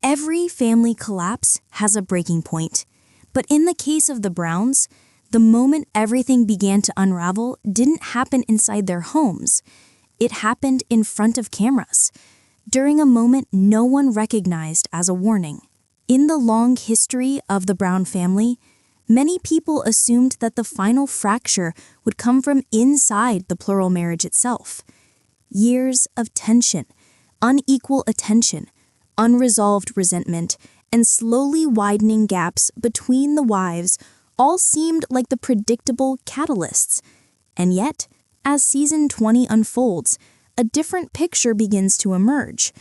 Every family collapse has a breaking point. But in the case of the Browns, the moment everything began to unravel didn't happen inside their homes. It happened in front of cameras, during a moment no one recognized as a warning. In the long history of the Brown family, many people assumed that the final fracture would come from inside the plural marriage itself. Years of tension, unequal attention, unresolved resentment, and slowly widening gaps between the wives all seemed like the predictable catalysts. And yet, as season 20 unfolds, a different picture begins to emerge,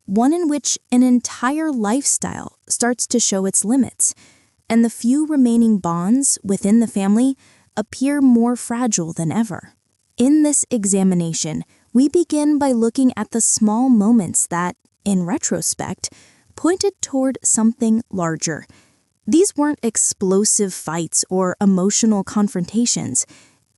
one in which an entire lifestyle starts to show its limits, and the few remaining bonds within the family appear more fragile than ever. In this examination, we begin by looking at the small moments that, in retrospect, pointed toward something larger. These weren't explosive fights or emotional confrontations.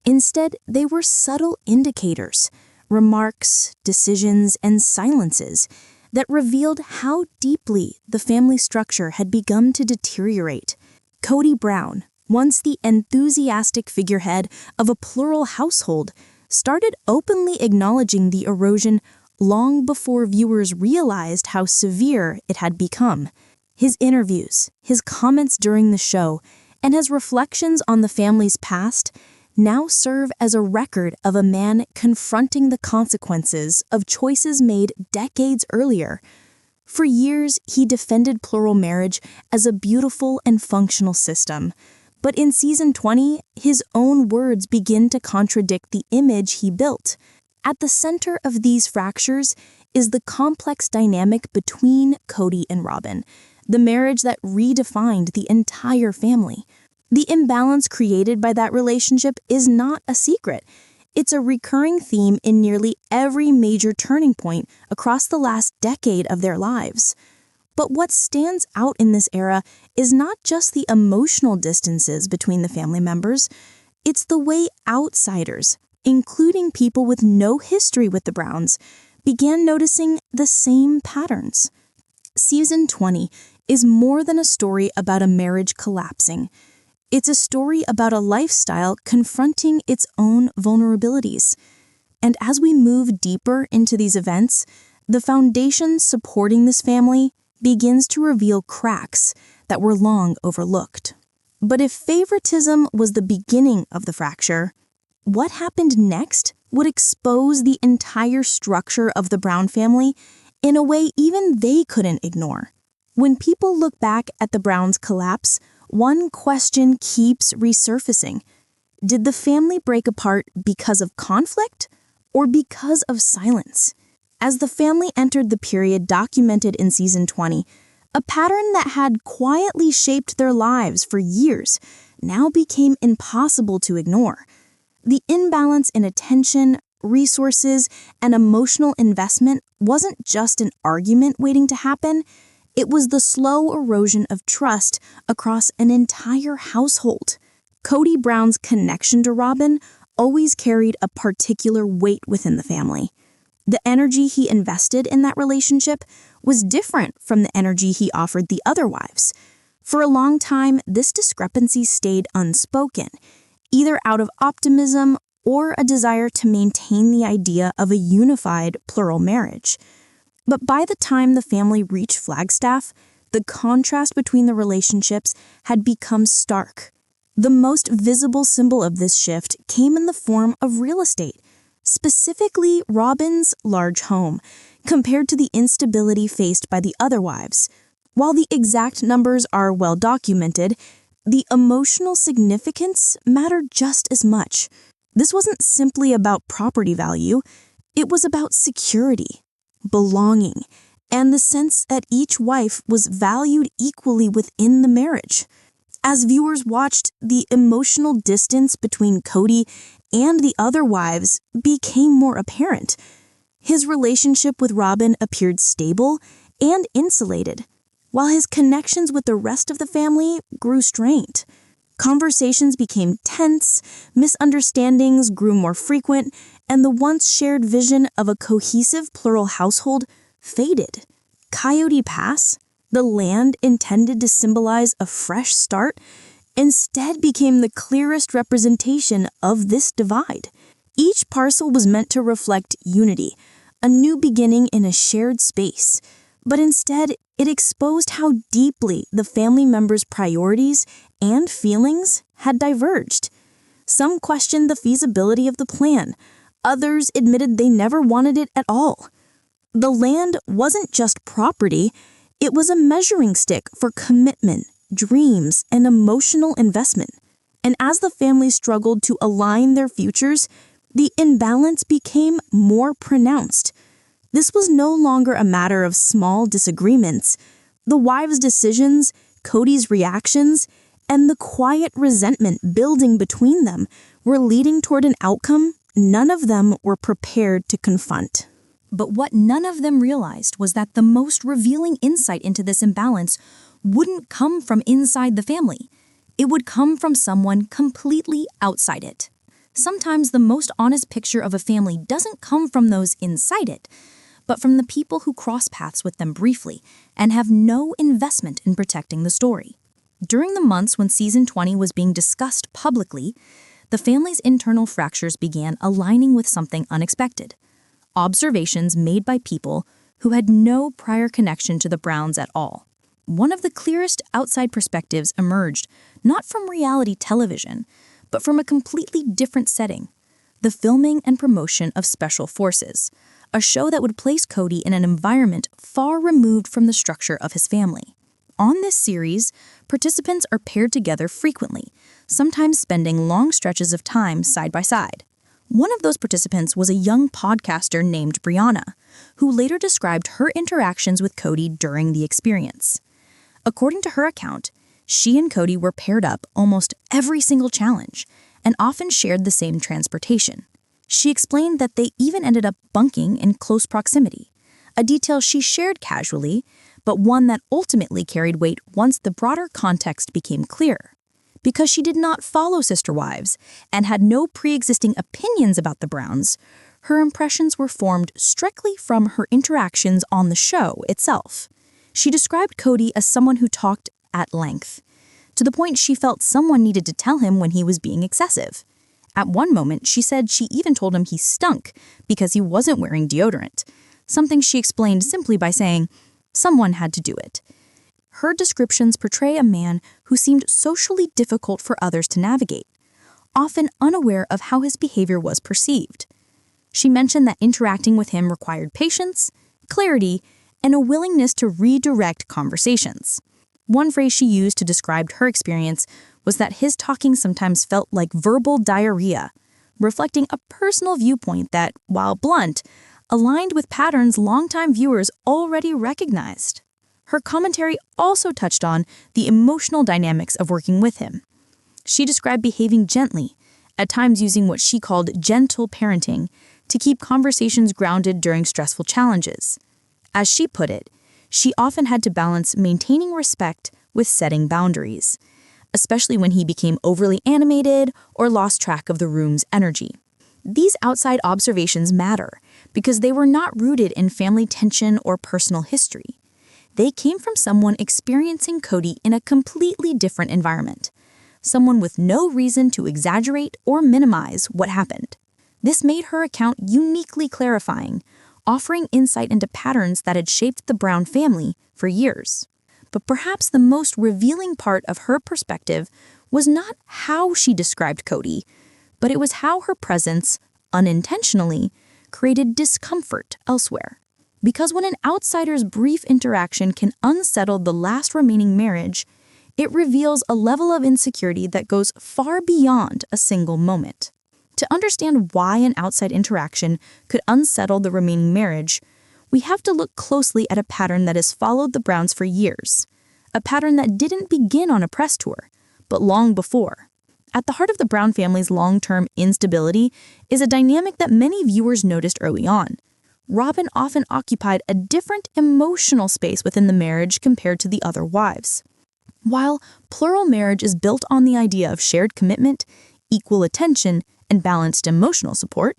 Instead, they were subtle indicators, remarks, decisions, and silences that revealed how deeply the family structure had begun to deteriorate. Kody Brown, once the enthusiastic figurehead of a plural household, started openly acknowledging the erosion long before viewers realized how severe it had become. His interviews, his comments during the show, and his reflections on the family's past now serve as a record of a man confronting the consequences of choices made decades earlier. For years, he defended plural marriage as a beautiful and functional system. But in season 20, his own words begin to contradict the image he built. At the center of these fractures is the complex dynamic between Kody and Robyn, the marriage that redefined the entire family. The imbalance created by that relationship is not a secret. It's a recurring theme in nearly every major turning point across the last decade of their lives. But what stands out in this era is not just the emotional distances between the family members, it's the way outsiders, including people with no history with the Browns, began noticing the same patterns. Season 20 is more than a story about a marriage collapsing. It's a story about a lifestyle confronting its own vulnerabilities. And as we move deeper into these events, the foundation supporting this family begins to reveal cracks that were long overlooked. But if favoritism was the beginning of the fracture, what happened next would expose the entire structure of the Brown family in a way even they couldn't ignore. When people look back at the Browns' collapse, one question keeps resurfacing. Did the family break apart because of conflict or because of silence? As the family entered the period documented in season 20, a pattern that had quietly shaped their lives for years now became impossible to ignore. The imbalance in attention, resources, and emotional investment wasn't just an argument waiting to happen. It was the slow erosion of trust across an entire household. Kody Brown's connection to Robyn always carried a particular weight within the family. The energy he invested in that relationship was different from the energy he offered the other wives. For a long time, this discrepancy stayed unspoken, either out of optimism or a desire to maintain the idea of a unified plural marriage. But by the time the family reached Flagstaff, the contrast between the relationships had become stark. The most visible symbol of this shift came in the form of real estate, specifically Robyn's large home, compared to the instability faced by the other wives. While the exact numbers are well documented, the emotional significance mattered just as much. This wasn't simply about property value, it was about security, belonging, and the sense that each wife was valued equally within the marriage. As viewers watched, the emotional distance between Kody and the other wives became more apparent. His relationship with Robyn appeared stable and insulated, while his connections with the rest of the family grew strained. Conversations became tense, misunderstandings grew more frequent, and the once shared vision of a cohesive plural household faded. Coyote Pass, The land intended to symbolize a fresh start instead became the clearest representation of this divide. Each parcel was meant to reflect unity, a new beginning in a shared space, but instead it exposed how deeply the family members' priorities and feelings had diverged. Some questioned the feasibility of the plan. Others admitted they never wanted it at all. The land wasn't just property, it was a measuring stick for commitment, dreams, and emotional investment. And as the families struggled to align their futures, the imbalance became more pronounced. This was no longer a matter of small disagreements. The wives' decisions, Kody's reactions, and the quiet resentment building between them were leading toward an outcome none of them were prepared to confront. But what none of them realized was that the most revealing insight into this imbalance wouldn't come from inside the family. It would come from someone completely outside it. Sometimes the most honest picture of a family doesn't come from those inside it, but from the people who cross paths with them briefly and have no investment in protecting the story. During the months when season 20 was being discussed publicly, the family's internal fractures began aligning with something unexpected. Observations made by people who had no prior connection to the Browns at all. One of the clearest outside perspectives emerged not from reality television, but from a completely different setting, the filming and promotion of Special Forces, a show that would place Kody in an environment far removed from the structure of his family. On this series, participants are paired together frequently, sometimes spending long stretches of time side by side. One of those participants was a young podcaster named Brianna, who later described her interactions with Kody during the experience. According to her account, she and Kody were paired up almost every single challenge and often shared the same transportation. She explained that they even ended up bunking in close proximity, a detail she shared casually, but one that ultimately carried weight once the broader context became clear. Because she did not follow Sister Wives and had no pre-existing opinions about the Browns, her impressions were formed strictly from her interactions on the show itself. She described Kody as someone who talked at length, to the point she felt someone needed to tell him when he was being excessive. At one moment, she said she even told him he stunk because he wasn't wearing deodorant, something she explained simply by saying, "Someone had to do it." Her descriptions portray a man who seemed socially difficult for others to navigate, often unaware of how his behavior was perceived. She mentioned that interacting with him required patience, clarity, and a willingness to redirect conversations. One phrase she used to describe her experience was that his talking sometimes felt like verbal diarrhea, reflecting a personal viewpoint that, while blunt, aligned with patterns longtime viewers already recognized. Her commentary also touched on the emotional dynamics of working with him. She described behaving gently, at times using what she called gentle parenting, to keep conversations grounded during stressful challenges. As she put it, she often had to balance maintaining respect with setting boundaries, especially when he became overly animated or lost track of the room's energy. These outside observations matter because they were not rooted in family tension or personal history. They came from someone experiencing Kody in a completely different environment, someone with no reason to exaggerate or minimize what happened. This made her account uniquely clarifying, offering insight into patterns that had shaped the Brown family for years. But perhaps the most revealing part of her perspective was not how she described Kody, but it was how her presence, unintentionally, created discomfort elsewhere. Because when an outsider's brief interaction can unsettle the last remaining marriage, it reveals a level of insecurity that goes far beyond a single moment. To understand why an outside interaction could unsettle the remaining marriage, we have to look closely at a pattern that has followed the Browns for years, a pattern that didn't begin on a press tour, but long before. At the heart of the Brown family's long-term instability is a dynamic that many viewers noticed early on. Robyn often occupied a different emotional space within the marriage compared to the other wives. While plural marriage is built on the idea of shared commitment, equal attention, and balanced emotional support,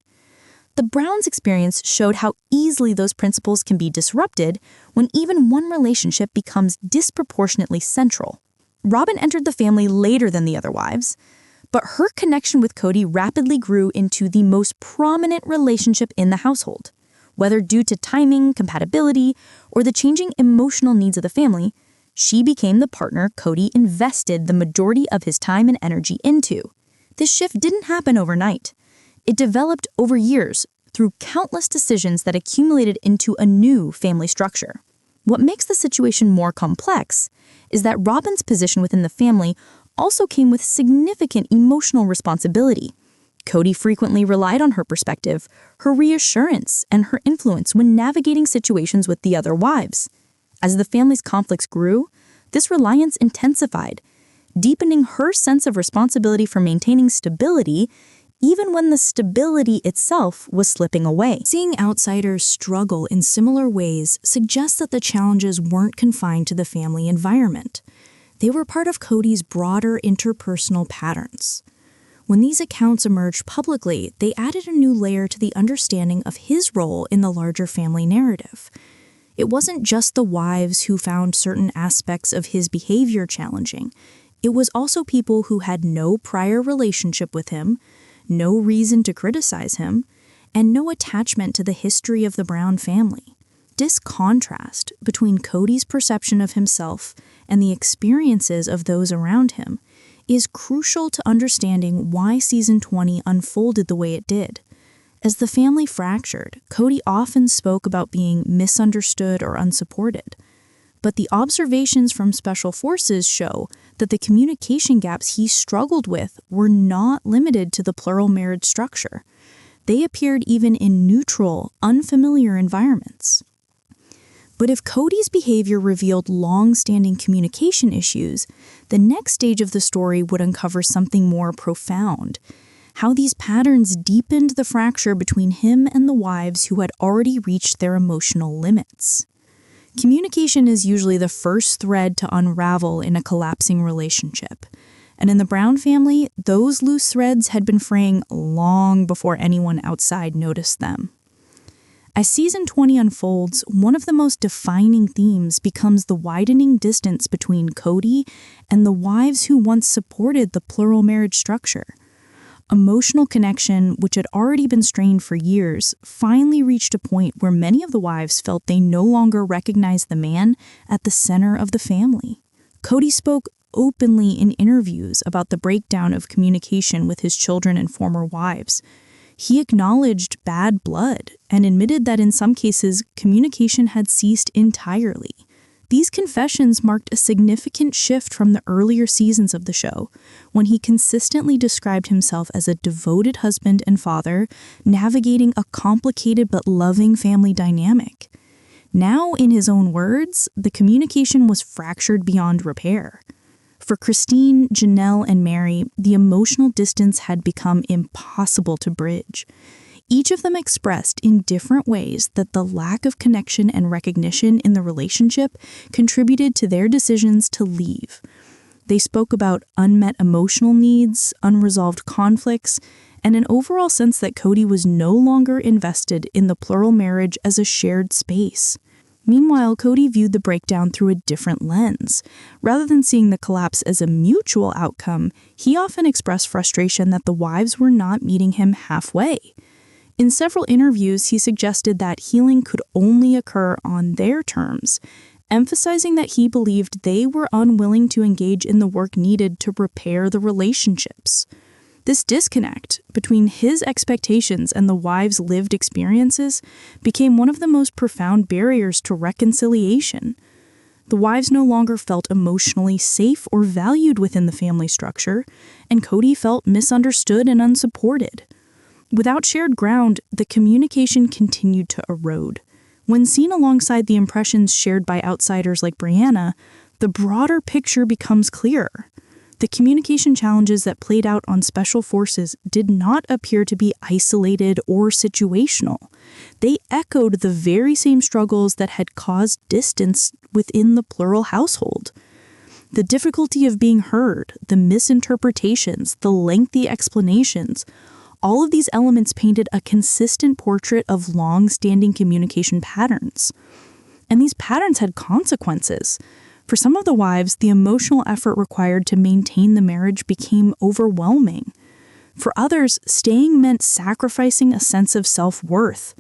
the The Browns' experience showed how easily those principles can be disrupted when even one relationship becomes disproportionately central. Robyn entered the family later than the other wives, but her connection with Kody rapidly grew into the most prominent relationship in the household. Whether due to timing, compatibility, or the changing emotional needs of the family, she became the partner Kody invested the majority of his time and energy into. This shift didn't happen overnight. It developed over years through countless decisions that accumulated into a new family structure. What makes the situation more complex is that Robyn's position within the family also came with significant emotional responsibility. Kody frequently relied on her perspective, her reassurance, and her influence when navigating situations with the other wives. As the family's conflicts grew, this reliance intensified, deepening her sense of responsibility for maintaining stability even when the stability itself was slipping away. Seeing outsiders struggle in similar ways suggests that the challenges weren't confined to the family environment. They were part of Kody's broader interpersonal patterns. When these accounts emerged publicly, they added a new layer to the understanding of his role in the larger family narrative. It wasn't just the wives who found certain aspects of his behavior challenging. It was also people who had no prior relationship with him, no reason to criticize him, and no attachment to the history of the Brown family. This contrast between Kody's perception of himself and the experiences of those around him is crucial to understanding why Season 20 unfolded the way it did. As the family fractured, Kody often spoke about being misunderstood or unsupported. But the observations from Special Forces show that the communication gaps he struggled with were not limited to the plural marriage structure. They appeared even in neutral, unfamiliar environments. But if Kody's behavior revealed long-standing communication issues, the next stage of the story would uncover something more profound: how these patterns deepened the fracture between him and the wives who had already reached their emotional limits. Communication is usually the first thread to unravel in a collapsing relationship. And in the Brown family, those loose threads had been fraying long before anyone outside noticed them. As Season 20 unfolds, one of the most defining themes becomes the widening distance between Kody and the wives who once supported the plural marriage structure. Emotional connection, which had already been strained for years, finally reached a point where many of the wives felt they no longer recognized the man at the center of the family. Kody spoke openly in interviews about the breakdown of communication with his children and former wives. He acknowledged bad blood and admitted that in some cases, communication had ceased entirely. These confessions marked a significant shift from the earlier seasons of the show, when he consistently described himself as a devoted husband and father, navigating a complicated but loving family dynamic. Now, in his own words, the communication was fractured beyond repair. For Christine, Janelle, and Mary, the emotional distance had become impossible to bridge. Each of them expressed in different ways that the lack of connection and recognition in the relationship contributed to their decisions to leave. They spoke about unmet emotional needs, unresolved conflicts, and an overall sense that Kody was no longer invested in the plural marriage as a shared space. Meanwhile, Kody viewed the breakdown through a different lens. Rather than seeing the collapse as a mutual outcome, he often expressed frustration that the wives were not meeting him halfway. In several interviews, he suggested that healing could only occur on their terms, emphasizing that he believed they were unwilling to engage in the work needed to repair the relationships. This disconnect between his expectations and the wives' lived experiences became one of the most profound barriers to reconciliation. The wives no longer felt emotionally safe or valued within the family structure, and Kody felt misunderstood and unsupported. Without shared ground, the communication continued to erode. When seen alongside the impressions shared by outsiders like Brianna, the broader picture becomes clearer. The communication challenges that played out on Special Forces did not appear to be isolated or situational. They echoed the very same struggles that had caused distance within the plural household. The difficulty of being heard, the misinterpretations, the lengthy explanations, All of these elements painted a consistent portrait of long-standing communication patterns. And these patterns had consequences. For some of the wives, the emotional effort required to maintain the marriage became overwhelming. For others, staying meant sacrificing a sense of self-worth.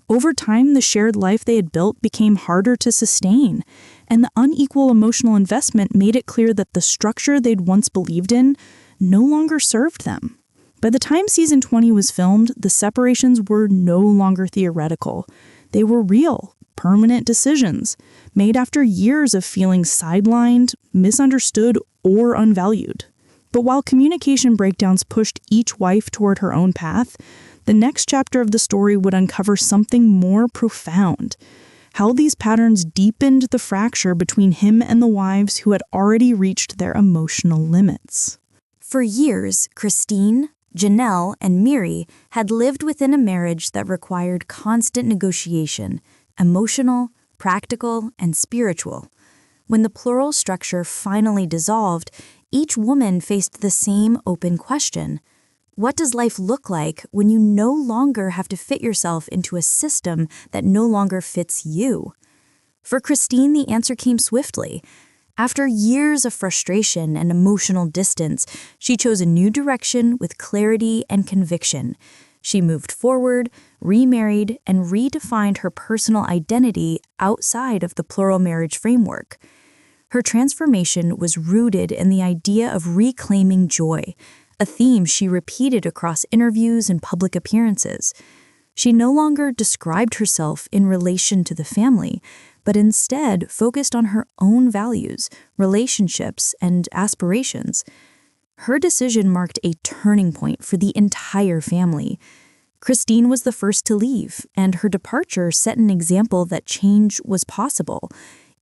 Over time, the shared life they had built became harder to sustain, and the unequal emotional investment made it clear that the structure they'd once believed in no longer served them. By the time season 20 was filmed, the separations were no longer theoretical. They were real, permanent decisions, made after years of feeling sidelined, misunderstood, or unvalued. But while communication breakdowns pushed each wife toward her own path, the next chapter of the story would uncover something more profound: how these patterns deepened the fracture between him and the wives who had already reached their emotional limits. For years, Christine, Janelle, and Miri had lived within a marriage that required constant negotiation, emotional, practical, and spiritual. When the plural structure finally dissolved, each woman faced the same open question: what does life look like when you no longer have to fit yourself into a system that no longer fits you? For Christine, the answer came swiftly. After years of frustration and emotional distance, she chose a new direction with clarity and conviction. She moved forward, remarried, and redefined her personal identity outside of the plural marriage framework. Her transformation was rooted in the idea of reclaiming joy, a theme she repeated across interviews and public appearances. She no longer described herself in relation to the family, but instead focused on her own values, relationships, and aspirations. Her decision marked a turning point for the entire family. Christine was the first to leave, and her departure set an example that change was possible,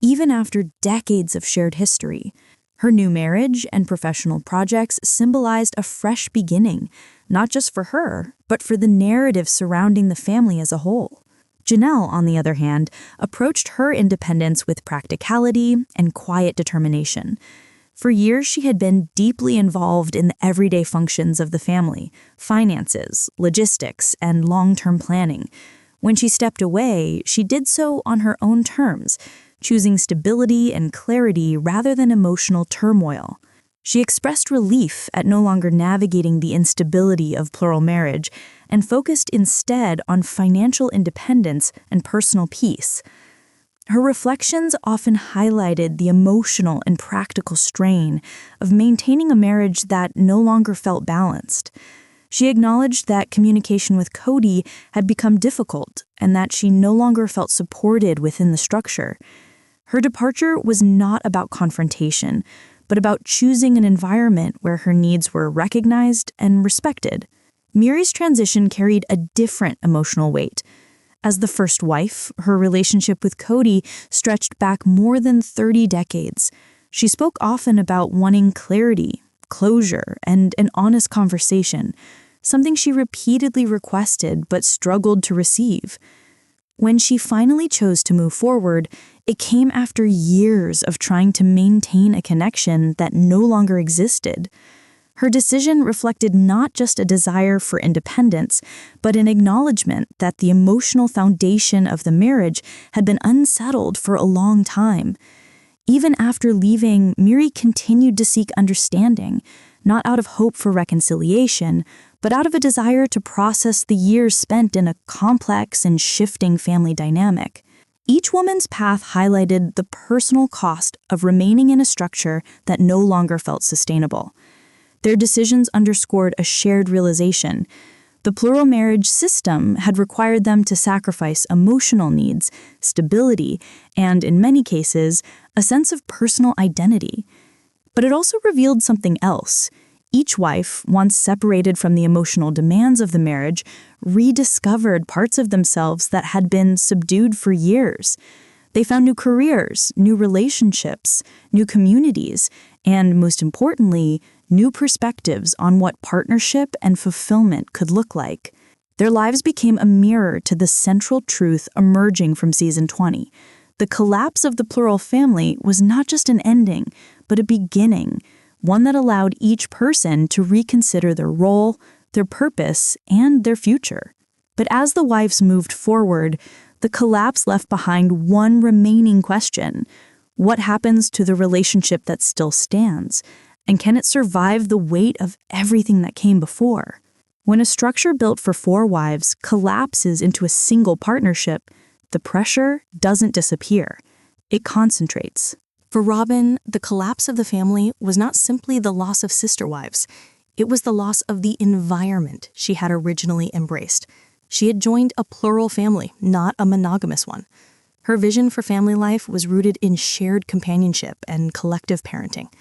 even after decades of shared history. Her new marriage and professional projects symbolized a fresh beginning, not just for her, but for the narrative surrounding the family as a whole. Janelle, on the other hand, approached her independence with practicality and quiet determination. For years, she had been deeply involved in the everyday functions of the family: finances, logistics, and long-term planning. When she stepped away, she did so on her own terms, choosing stability and clarity rather than emotional turmoil. She expressed relief at no longer navigating the instability of plural marriage and focused instead on financial independence and personal peace. Her reflections often highlighted the emotional and practical strain of maintaining a marriage that no longer felt balanced. She acknowledged that communication with Kody had become difficult and that she no longer felt supported within the structure. Her departure was not about confrontation, but about choosing an environment where her needs were recognized and respected. Miri's transition carried a different emotional weight. As the first wife, her relationship with Kody stretched back more than 30 decades. She spoke often about wanting clarity, closure, and an honest conversation, something she repeatedly requested but struggled to receive. When she finally chose to move forward, it came after years of trying to maintain a connection that no longer existed. Her decision reflected not just a desire for independence, but an acknowledgement that the emotional foundation of the marriage had been unsettled for a long time. Even after leaving, Miri continued to seek understanding, not out of hope for reconciliation, but out of a desire to process the years spent in a complex and shifting family dynamic. Each woman's path highlighted the personal cost of remaining in a structure that no longer felt sustainable. Their decisions underscored a shared realization. The plural marriage system had required them to sacrifice emotional needs, stability, and, in many cases, a sense of personal identity. But it also revealed something else. Each wife, once separated from the emotional demands of the marriage, rediscovered parts of themselves that had been subdued for years. They found new careers, new relationships, new communities, and, most importantly, new perspectives on what partnership and fulfillment could look like. Their lives became a mirror to the central truth emerging from season 20. The collapse of the plural family was not just an ending, but a beginning, one that allowed each person to reconsider their role, their purpose, and their future. But as the wives moved forward, the collapse left behind one remaining question. What happens to the relationship that still stands? And can it survive the weight of everything that came before? When a structure built for 4 wives collapses into a single partnership, the pressure doesn't disappear. It concentrates. For Robyn, the collapse of the family was not simply the loss of sister wives. It was the loss of the environment she had originally embraced. She had joined a plural family, not a monogamous one. Her vision for family life was rooted in shared companionship and collective parenting.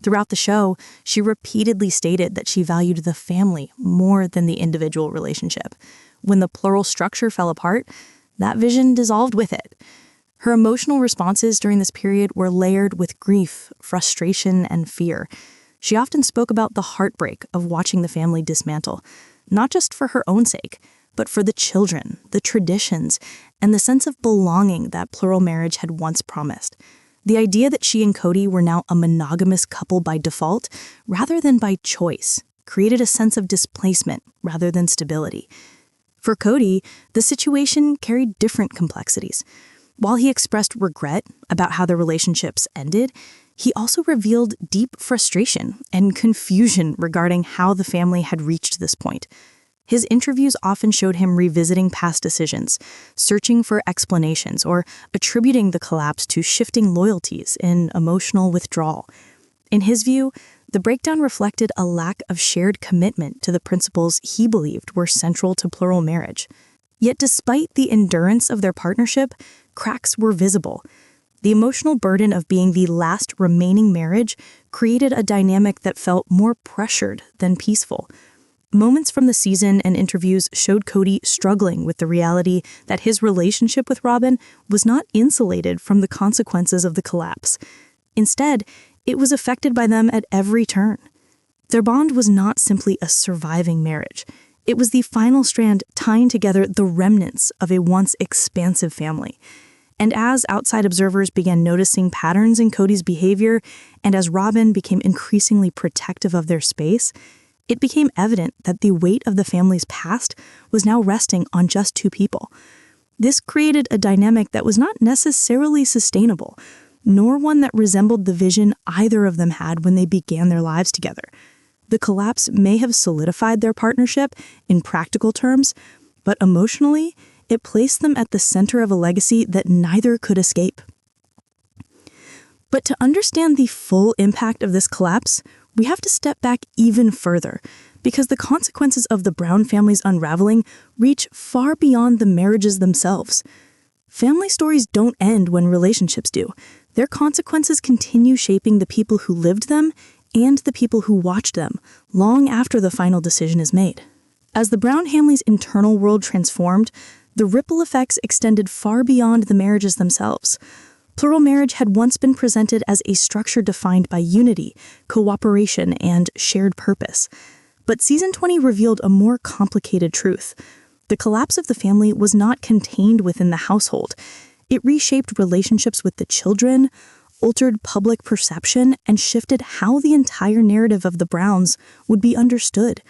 Throughout the show, she repeatedly stated that she valued the family more than the individual relationship. When the plural structure fell apart, that vision dissolved with it. Her emotional responses during this period were layered with grief, frustration, and fear. She often spoke about the heartbreak of watching the family dismantle, not just for her own sake, but for the children, the traditions, and the sense of belonging that plural marriage had once promised. The idea that she and Kody were now a monogamous couple by default, rather than by choice, created a sense of displacement rather than stability. For Kody, the situation carried different complexities. While he expressed regret about how the relationships ended, he also revealed deep frustration and confusion regarding how the family had reached this point. His interviews often showed him revisiting past decisions, searching for explanations, or attributing the collapse to shifting loyalties and emotional withdrawal. In his view, the breakdown reflected a lack of shared commitment to the principles he believed were central to plural marriage. Yet despite the endurance of their partnership, cracks were visible. The emotional burden of being the last remaining marriage created a dynamic that felt more pressured than peaceful. Moments from the season and interviews showed Kody struggling with the reality that his relationship with Robyn was not insulated from the consequences of the collapse. Instead, it was affected by them at every turn. Their bond was not simply a surviving marriage. It was the final strand tying together the remnants of a once expansive family. And as outside observers began noticing patterns in Kody's behavior, and as Robyn became increasingly protective of their space, it became evident that the weight of the family's past was now resting on just 2 people. This created a dynamic that was not necessarily sustainable, nor one that resembled the vision either of them had when they began their lives together. The collapse may have solidified their partnership in practical terms, but emotionally, it placed them at the center of a legacy that neither could escape. But to understand the full impact of this collapse, we have to step back even further, because the consequences of the Brown family's unraveling reach far beyond the marriages themselves. Family stories don't end when relationships do. Their consequences continue shaping the people who lived them and the people who watched them, long after the final decision is made. As the Brown family's internal world transformed, the ripple effects extended far beyond the marriages themselves. Plural marriage had once been presented as a structure defined by unity, cooperation, and shared purpose. But season 20 revealed a more complicated truth. The collapse of the family was not contained within the household. It reshaped relationships with the children, altered public perception, and shifted how the entire narrative of the Browns would be understood.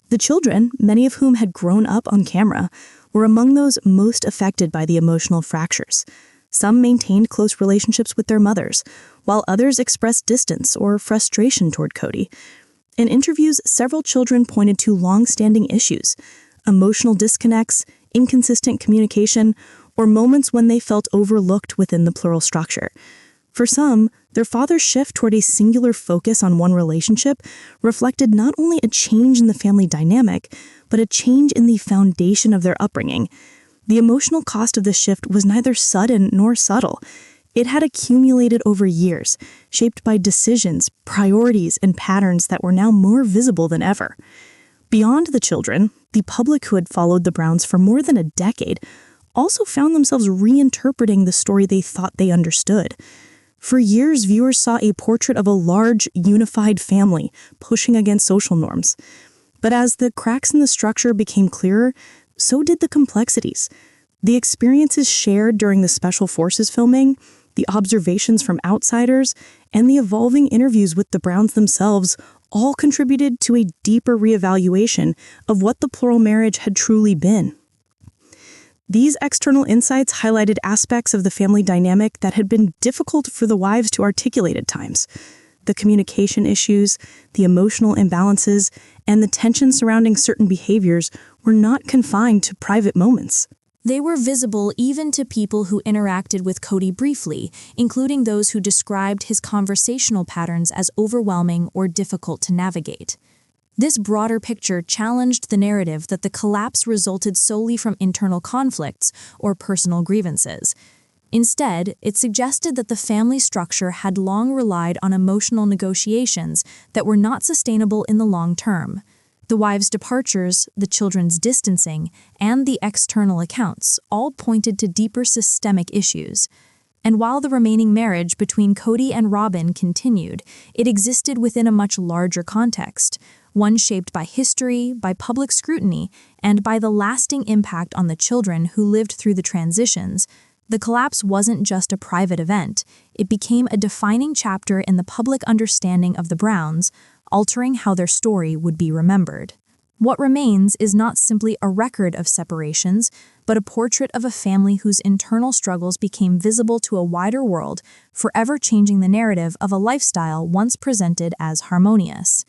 The children, many of whom had grown up on camera, were among those most affected by the emotional fractures. Some maintained close relationships with their mothers, while others expressed distance or frustration toward Kody. In interviews, several children pointed to long-standing issues, emotional disconnects, inconsistent communication, or moments when they felt overlooked within the plural structure. For some, their father's shift toward a singular focus on one relationship reflected not only a change in the family dynamic, but a change in the foundation of their upbringing. The emotional cost of this shift was neither sudden nor subtle. It had accumulated over years, shaped by decisions, priorities, and patterns that were now more visible than ever. Beyond the children, the public who had followed the Browns for more than a decade also found themselves reinterpreting the story they thought they understood. For years, viewers saw a portrait of a large, unified family pushing against social norms. But as the cracks in the structure became clearer, so did the complexities. The experiences shared during the Special Forces filming, the observations from outsiders, and the evolving interviews with the Browns themselves all contributed to a deeper reevaluation of what the plural marriage had truly been. These external insights highlighted aspects of the family dynamic that had been difficult for the wives to articulate at times. The communication issues, the emotional imbalances, and the tension surrounding certain behaviors were not confined to private moments. They were visible even to people who interacted with Kody briefly, including those who described his conversational patterns as overwhelming or difficult to navigate. This broader picture challenged the narrative that the collapse resulted solely from internal conflicts or personal grievances. Instead, it suggested that the family structure had long relied on emotional negotiations that were not sustainable in the long term. The wives' departures, the children's distancing, and the external accounts all pointed to deeper systemic issues. And while the remaining marriage between Kody and Robyn continued, it existed within a much larger context, one shaped by history, by public scrutiny, and by the lasting impact on the children who lived through the transitions. The collapse wasn't just a private event, it became a defining chapter in the public understanding of the Browns, altering how their story would be remembered. What remains is not simply a record of separations, but a portrait of a family whose internal struggles became visible to a wider world, forever changing the narrative of a lifestyle once presented as harmonious.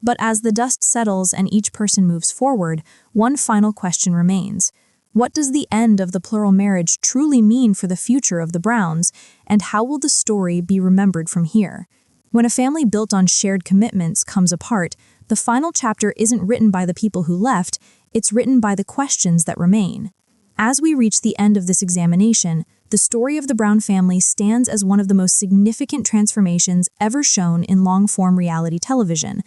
But as the dust settles and each person moves forward, one final question remains. What does the end of the plural marriage truly mean for the future of the Browns, and how will the story be remembered from here? When a family built on shared commitments comes apart, the final chapter isn't written by the people who left, it's written by the questions that remain. As we reach the end of this examination, the story of the Brown family stands as one of the most significant transformations ever shown in long-form reality television.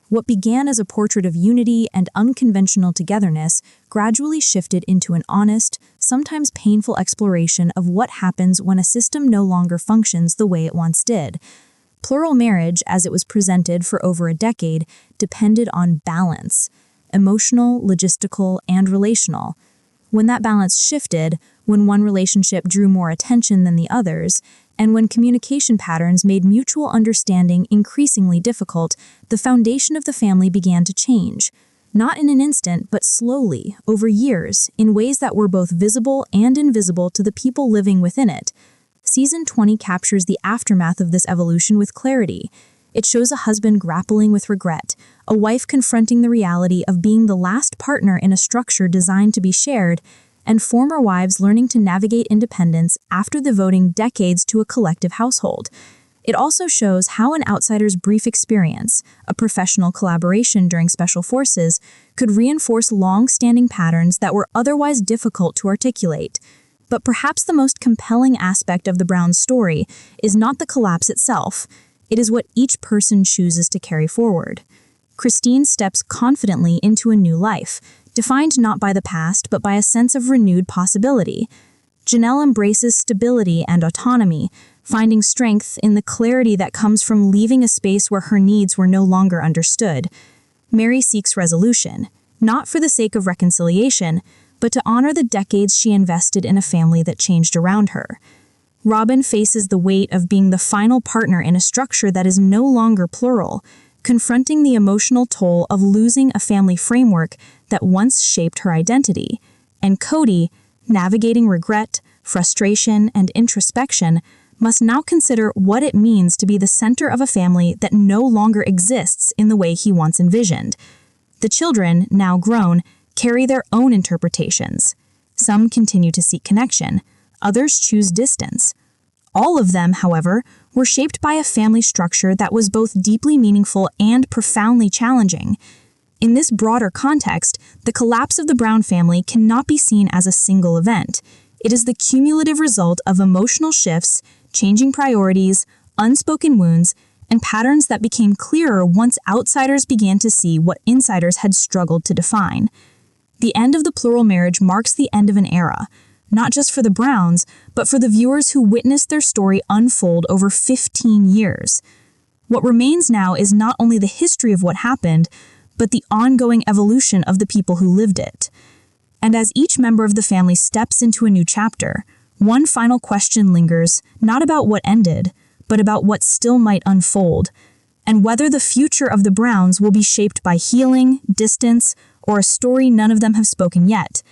What began as a portrait of unity and unconventional togetherness gradually shifted into an honest, sometimes painful exploration of what happens when a system no longer functions the way it once did. Plural marriage, as it was presented for over a decade, depended on balance, emotional, logistical, and relational. When that balance shifted, when one relationship drew more attention than the others, and when communication patterns made mutual understanding increasingly difficult, the foundation of the family began to change. Not in an instant, but slowly, over years, in ways that were both visible and invisible to the people living within it. Season 20 captures the aftermath of this evolution with clarity. It shows a husband grappling with regret, a wife confronting the reality of being the last partner in a structure designed to be shared, and former wives learning to navigate independence after devoting decades to a collective household. It also shows how an outsider's brief experience, a professional collaboration during special forces, could reinforce long-standing patterns that were otherwise difficult to articulate. But perhaps the most compelling aspect of the Brown story is not the collapse itself. It is what each person chooses to carry forward. Christine steps confidently into a new life, defined not by the past but by a sense of renewed possibility. Janelle embraces stability and autonomy, finding strength in the clarity that comes from leaving a space where her needs were no longer understood. Mary seeks resolution, not for the sake of reconciliation, but to honor the decades she invested in a family that changed around her. Robyn faces the weight of being the final partner in a structure that is no longer plural, confronting the emotional toll of losing a family framework that once shaped her identity. And Kody, navigating regret, frustration, and introspection, must now consider what it means to be the center of a family that no longer exists in the way he once envisioned. The children, now grown, carry their own interpretations. Some continue to seek connection, others choose distance. All of them, however, were shaped by a family structure that was both deeply meaningful and profoundly challenging. In this broader context, the collapse of the Brown family cannot be seen as a single event. It is the cumulative result of emotional shifts, changing priorities, unspoken wounds, and patterns that became clearer once outsiders began to see what insiders had struggled to define. The end of the plural marriage marks the end of an era, not just for the Browns, but for the viewers who witnessed their story unfold over 15 years. What remains now is not only the history of what happened, but the ongoing evolution of the people who lived it. And as each member of the family steps into a new chapter, one final question lingers, not about what ended, but about what still might unfold. and whether the future of the Browns will be shaped by healing, distance, or a story none of them have spoken yet,